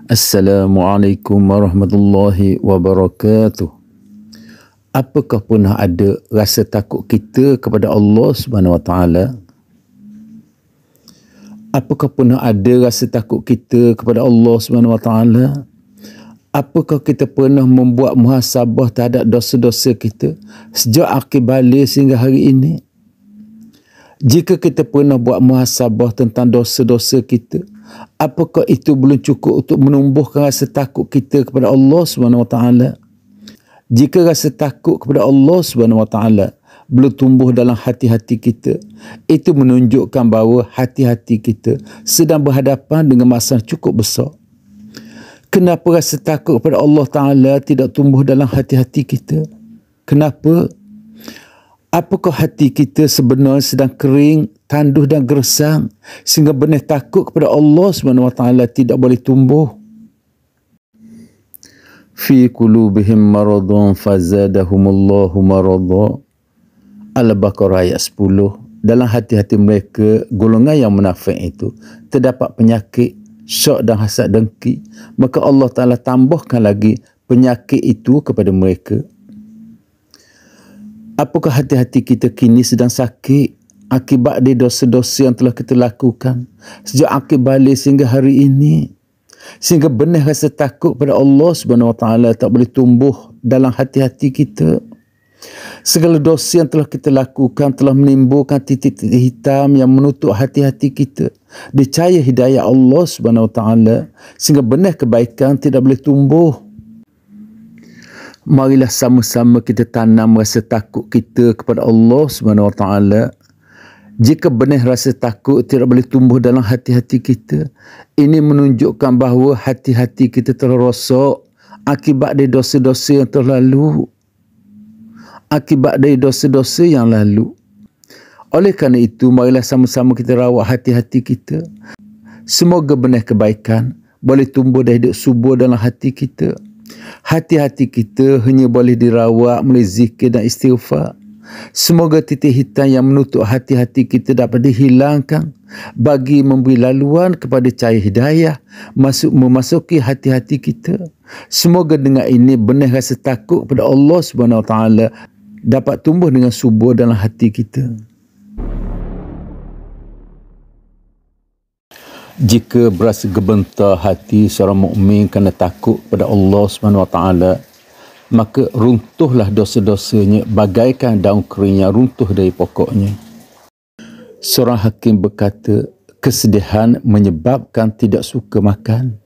Assalamualaikum warahmatullahi wabarakatuh. Apakah pernah ada rasa takut kita kepada Allah Subhanahu Wa Taala? Apakah pernah ada rasa takut kita kepada Allah Subhanahu Wa Taala? Apakah kita pernah membuat muhasabah terhadap dosa-dosa kita sejak akhir balik sehingga hari ini? Jika kita pernah buat muhasabah tentang dosa-dosa kita, apakah itu belum cukup untuk menumbuhkan rasa takut kita kepada Allah Subhanahu Wa Taala? Jika rasa takut kepada Allah Subhanahu Wa Taala belum tumbuh dalam hati-hati kita, itu menunjukkan bahawa hati-hati kita sedang berhadapan dengan masalah cukup besar. Kenapa rasa takut kepada Allah Taala tidak tumbuh dalam hati-hati kita? Kenapa? Apakah hati kita sebenarnya sedang kering, tanduh dan gersang sehingga benih takut kepada Allah Subhanahu Wa Taala tidak boleh tumbuh? Fi qulubihim maradun fazadahumullahu marada. Al-Baqarah ayat 10. Dalam hati-hati mereka, golongan yang munafik itu, terdapat penyakit syok dan hasad dengki, maka Allah Ta'ala tambahkan lagi penyakit itu kepada mereka. Apakah hati-hati kita kini sedang sakit akibat dari dosa-dosa yang telah kita lakukan sejak akhir balik sehingga hari ini, sehingga benih rasa takut pada Allah Subhanahu Wa Taala tak boleh tumbuh dalam hati-hati kita? Segala dosa yang telah kita lakukan telah menimbulkan titik-titik hitam yang menutup hati-hati kita dari cahaya hidayah Allah Subhanahu Wa Taala, sehingga benih kebaikan tidak boleh tumbuh. Marilah sama-sama kita tanam rasa takut kita kepada Allah Subhanahu Wa Taala. Jika benih rasa takut tidak boleh tumbuh dalam hati-hati kita, ini menunjukkan bahawa hati-hati kita telah rosak akibat dari dosa-dosa yang telah lalu. Akibat dari dosa-dosa yang lalu. Oleh kerana itu, marilah sama-sama kita rawat hati-hati kita. Semoga benih kebaikan boleh tumbuh dan hidup subur dalam hati kita. Hati-hati kita hanya boleh dirawat melalui zikir dan istighfar. Semoga titik hitam yang menutup hati-hati kita dapat dihilangkan bagi memberi laluan kepada cahaya hidayah memasuki hati-hati kita. Semoga dengan ini benih rasa takut kepada Allah Subhanahu Wa Taala dapat tumbuh dengan subur dalam hati kita. Jika berasa gebentar hati seorang mukmin kerana takut pada Allah Subhanahu Wa Taala, maka runtuhlah dosa-dosanya bagaikan daun kering yang runtuh dari pokoknya. Seorang hakim berkata, kesedihan menyebabkan tidak suka makan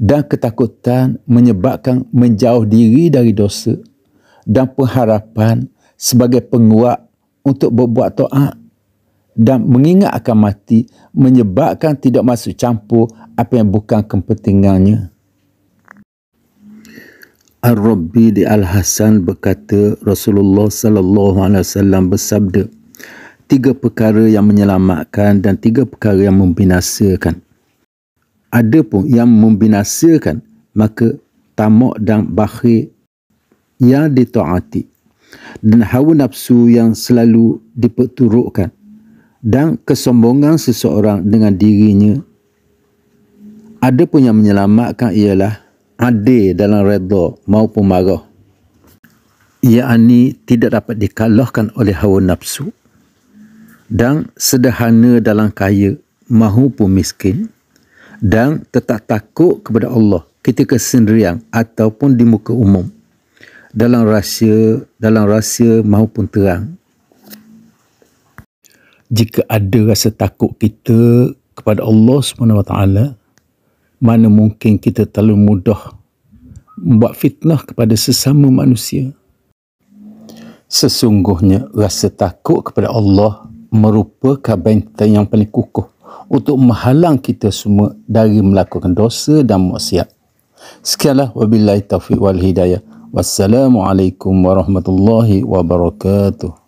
dan ketakutan menyebabkan menjauh diri dari dosa, dan pengharapan sebagai penguat untuk berbuat taat dan mengingat akan mati menyebabkan tidak masuk campur apa yang bukan kepentingannya. Ar-Rabbi di Al-Hasan berkata, Rasulullah sallallahu alaihi wasallam bersabda, 3 perkara yang menyelamatkan dan 3 perkara yang membinasakan. Adapun yang membinasakan, maka tamak dan bakhil yang ditaati, dan hawa nafsu yang selalu diperturutkan, dan kesombongan seseorang dengan dirinya. Adapun yang menyelamatkan ialah adil dalam redha maupun marah, yakni tidak dapat dikalahkan oleh hawa nafsu, dan sederhana dalam kaya maupun miskin, dan tetap takut kepada Allah ketika sendirian ataupun di muka umum, dalam rahsia maupun terang. Jika ada rasa takut kita kepada Allah Subhanahu Wa Taala, mana mungkin kita terlalu mudah membuat fitnah kepada sesama manusia. Sesungguhnya rasa takut kepada Allah merupakan benteng yang paling kukuh untuk menghalang kita semua dari melakukan dosa dan maksiat. Sekianlah, wabillahi taufiq wal hidayah. Wassalamualaikum warahmatullahi wabarakatuh.